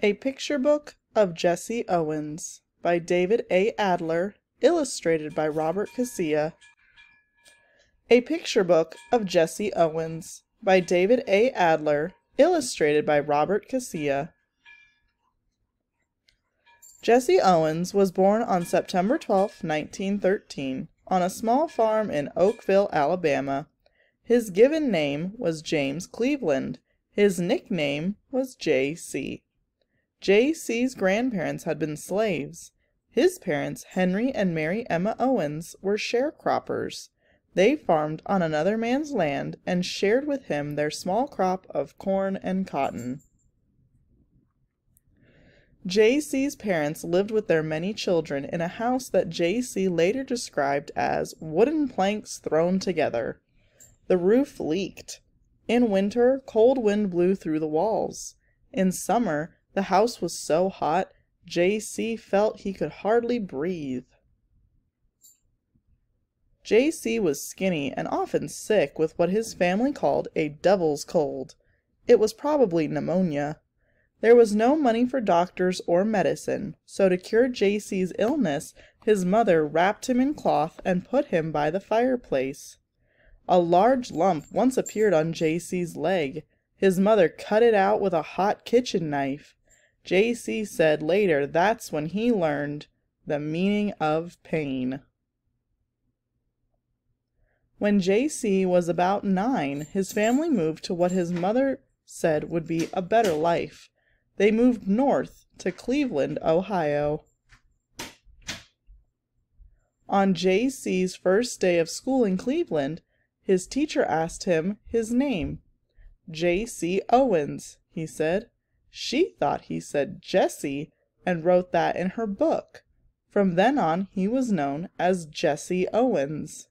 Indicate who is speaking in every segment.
Speaker 1: A Picture Book of Jesse Owens by David A. Adler, illustrated by Robert Casilla. A Picture Book of Jesse Owens by David A. Adler, illustrated by Robert Casilla. Jesse Owens was born on September 12, 1913, on a small farm in Oakville, Alabama. His given name was James Cleveland. His nickname was J.C. J.C.'s grandparents had been slaves. His parents, Henry and Mary Emma Owens, were sharecroppers. They farmed on another man's land and shared with him their small crop of corn and cotton. J.C.'s parents lived with their many children in a house that J.C. later described as wooden planks thrown together. The roof leaked. In winter, cold wind blew through the walls. In summer, the house was so hot, J.C. felt he could hardly breathe. J.C. was skinny and often sick with what his family called a devil's cold. It was probably pneumonia. There was no money for doctors or medicine, so to cure J.C.'s illness, his mother wrapped him in cloth and put him by the fireplace. A large lump once appeared on J.C.'s leg. His mother cut it out with a hot kitchen knife. J.C. said later that's when he learned the meaning of pain. When J.C. was about 9, his family moved to what his mother said would be a better life. They moved north to Cleveland, Ohio. On J.C.'s first day of school in Cleveland, his teacher asked him his name. J.C. Owens, he said. She thought he said Jesse and wrote that in her book. From then on, he was known as Jesse Owens.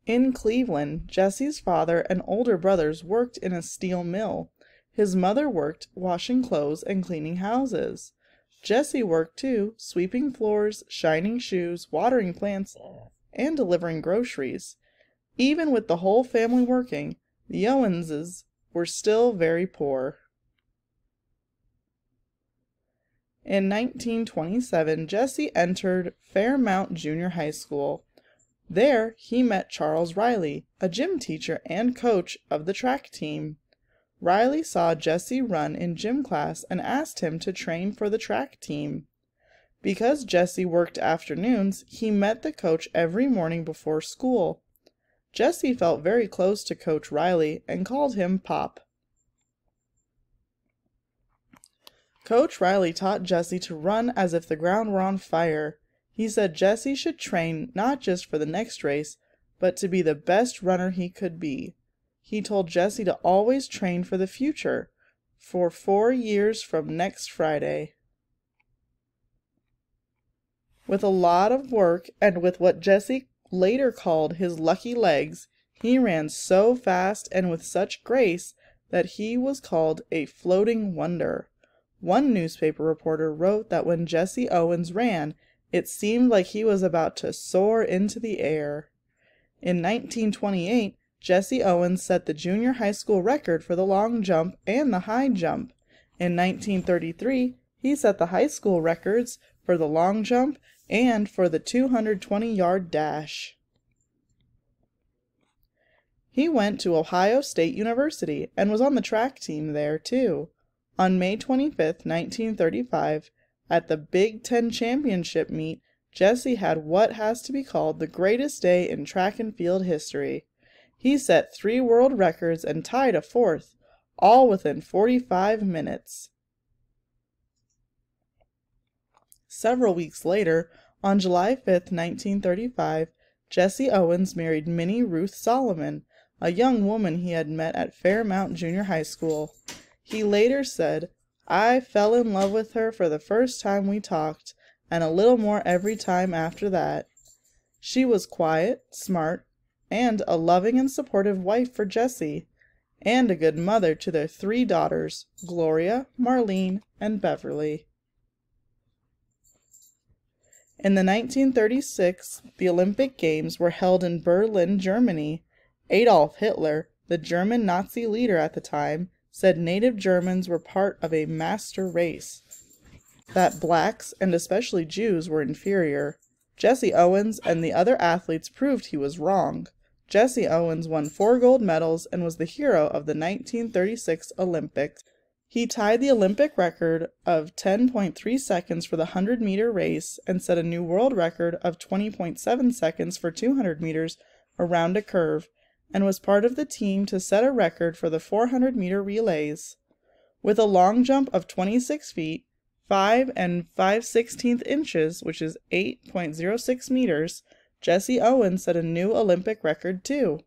Speaker 1: In Cleveland, Jesse's father and older brothers worked in a steel mill. His mother worked washing clothes and cleaning houses. Jesse worked too, sweeping floors, shining shoes, watering plants, and delivering groceries. Even with the whole family working, the Owenses were still very poor. In 1927, Jesse entered Fairmount Junior High School. There, he met Charles Riley, a gym teacher and coach of the track team. Riley saw Jesse run in gym class and asked him to train for the track team. Because Jesse worked afternoons, he met the coach every morning before school. Jesse felt very close to Coach Riley and called him Pop. Coach Riley taught Jesse to run as if the ground were on fire. He said Jesse should train not just for the next race, but to be the best runner he could be. He told Jesse to always train for the future, for 4 years from next Friday. With a lot of work and with what Jesse later called his lucky legs, he ran so fast and with such grace that he was called a floating wonder. One newspaper reporter wrote that when Jesse Owens ran, it seemed like he was about to soar into the air. In 1928, Jesse Owens set the junior high school record for the long jump and the high jump. In 1933, he set the high school records for the long jump and for the 220-yard dash. He went to Ohio State University and was on the track team there, too. On May 25, 1935, at the Big Ten Championship meet, Jesse had what has to be called the greatest day in track and field history. He set 3 world records and tied a 4th, all within 45 minutes. Several weeks later, on July 5, 1935, Jesse Owens married Minnie Ruth Solomon, a young woman he had met at Fairmount Junior High School. He later said, "I fell in love with her for the first time we talked, and a little more every time after that." She was quiet, smart, and a loving and supportive wife for Jesse, and a good mother to their 3 daughters, Gloria, Marlene, and Beverly. In the 1936, the Olympic Games were held in Berlin, Germany. Adolf Hitler, the German Nazi leader at the time, said native Germans were part of a master race, that blacks, and especially Jews, were inferior. Jesse Owens and the other athletes proved he was wrong. Jesse Owens won 4 gold medals and was the hero of the 1936 Olympics. He tied the Olympic record of 10.3 seconds for the 100-meter race and set a new world record of 20.7 seconds for 200 meters around a curve, and was part of the team to set a record for the 400-meter relays. With a long jump of 26 feet, 5 5/16 inches, which is 8.06 meters, Jesse Owens set a new Olympic record too.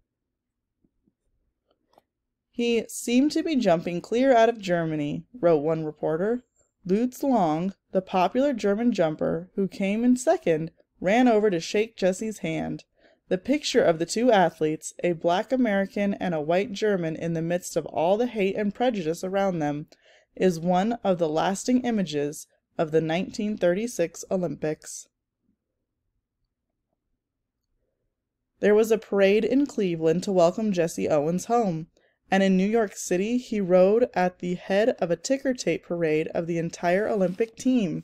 Speaker 1: He seemed to be jumping clear out of Germany, wrote one reporter. Lutz Long, the popular German jumper, who came in second, ran over to shake Jesse's hand. The picture of the two athletes, a black American and a white German in the midst of all the hate and prejudice around them, is one of the lasting images of the 1936 Olympics. There was a parade in Cleveland to welcome Jesse Owens home, and in New York City he rode at the head of a ticker tape parade of the entire Olympic team.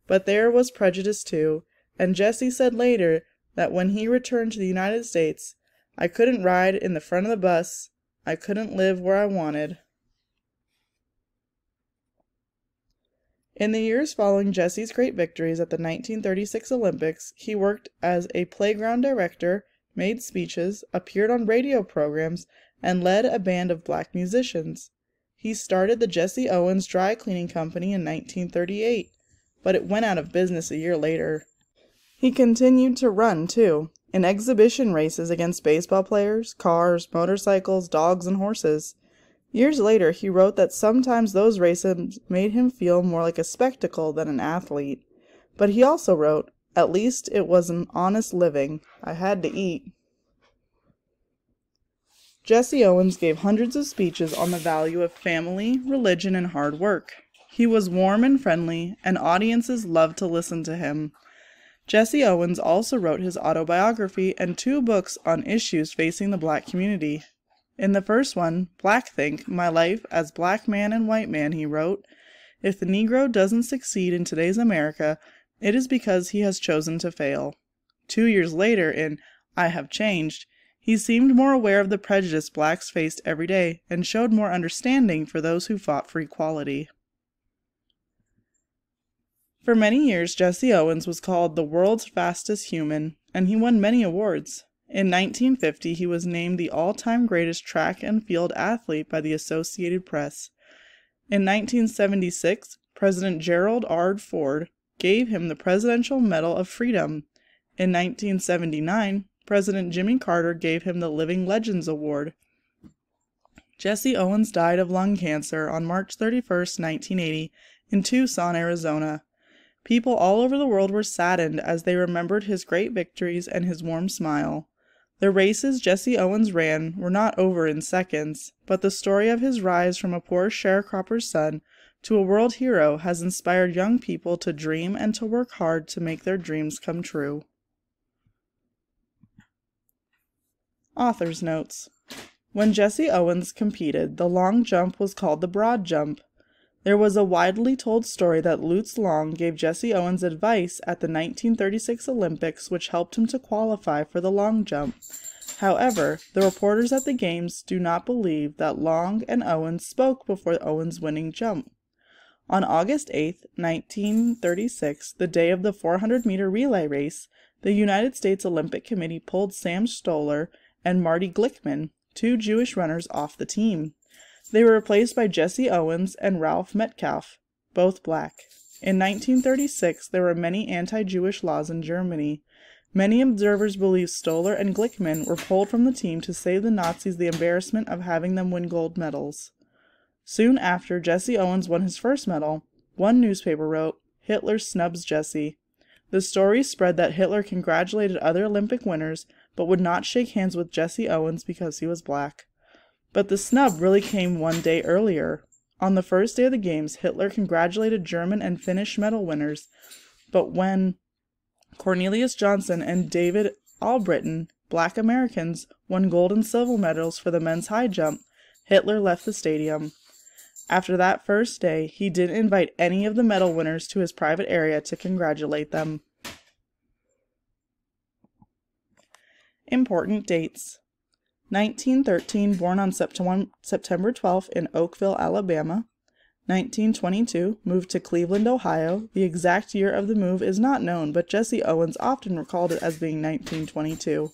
Speaker 1: But there was prejudice too, and Jesse said later that when he returned to the United States, "I couldn't ride in the front of the bus, I couldn't live where I wanted." In the years following Jesse's great victories at the 1936 Olympics, he worked as a playground director, made speeches, appeared on radio programs, and led a band of black musicians. He started the Jesse Owens Dry Cleaning Company in 1938, but it went out of business a year later. He continued to run, too, in exhibition races against baseball players, cars, motorcycles, dogs, and horses. Years later, he wrote that sometimes those races made him feel more like a spectacle than an athlete. But he also wrote, "At least it was an honest living. I had to eat." Jesse Owens gave hundreds of speeches on the value of family, religion, and hard work. He was warm and friendly, and audiences loved to listen to him. Jesse Owens also wrote his autobiography and 2 books on issues facing the black community. In the first one, Black Think, My Life as Black Man and White Man, he wrote, "If the Negro doesn't succeed in today's America, it is because he has chosen to fail." 2 years later, in I Have Changed, he seemed more aware of the prejudice blacks faced every day and showed more understanding for those who fought for equality. For many years, Jesse Owens was called the world's fastest human, and he won many awards. In 1950, he was named the all-time greatest track and field athlete by the Associated Press. In 1976, President Gerald R. Ford gave him the Presidential Medal of Freedom. In 1979, President Jimmy Carter gave him the Living Legends Award. Jesse Owens died of lung cancer on March 31, 1980, in Tucson, Arizona. People all over the world were saddened as they remembered his great victories and his warm smile. The races Jesse Owens ran were not over in seconds, but the story of his rise from a poor sharecropper's son to a world hero has inspired young people to dream and to work hard to make their dreams come true. Author's notes. When Jesse Owens competed, the long jump was called the broad jump. There was a widely told story that Lutz Long gave Jesse Owens advice at the 1936 Olympics which helped him to qualify for the long jump. However, the reporters at the games do not believe that Long and Owens spoke before Owens' winning jump. On August 8, 1936, the day of the 400-meter relay race, the United States Olympic Committee pulled Sam Stoller and Marty Glickman, 2 Jewish runners, off the team. They were replaced by Jesse Owens and Ralph Metcalfe, both black. In 1936, there were many anti-Jewish laws in Germany. Many observers believe Stoller and Glickman were pulled from the team to save the Nazis the embarrassment of having them win gold medals. Soon after Jesse Owens won his first medal, one newspaper wrote, "Hitler snubs Jesse." The story spread that Hitler congratulated other Olympic winners, but would not shake hands with Jesse Owens because he was black. But the snub really came one day earlier. On the first day of the games, Hitler congratulated German and Finnish medal winners, but when Cornelius Johnson and David Albritton Black Americans won gold and silver medals for the men's high jump, Hitler left the stadium. After that first day, he didn't invite any of the medal winners to his private area to congratulate them. Important dates. 1913, born on September 12th in Oakville, Alabama. 1922, moved to Cleveland, Ohio. The exact year of the move is not known, but Jesse Owens often recalled it as being 1922.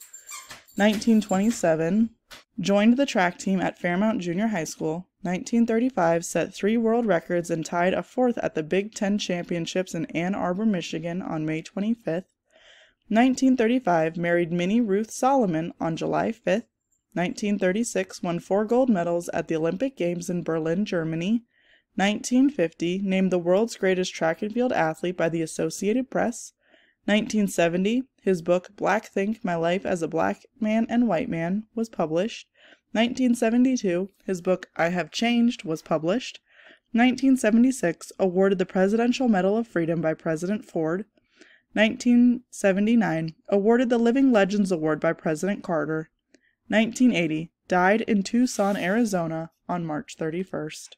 Speaker 1: 1927, joined the track team at Fairmount Junior High School. 1935, set 3 world records and tied a 4th at the Big Ten Championships in Ann Arbor, Michigan on May 25th. 1935, married Minnie Ruth Solomon on July 5th. 1936, won 4 gold medals at the Olympic Games in Berlin, Germany. 1950, named the world's greatest track and field athlete by the Associated Press. 1970, his book Black Think, My Life as a Black Man and White Man was published. 1972, his book I Have Changed was published. 1976, awarded the Presidential Medal of Freedom by President Ford. 1979, awarded the Living Legends Award by President Carter. 1980, died in Tucson, Arizona on March 31st.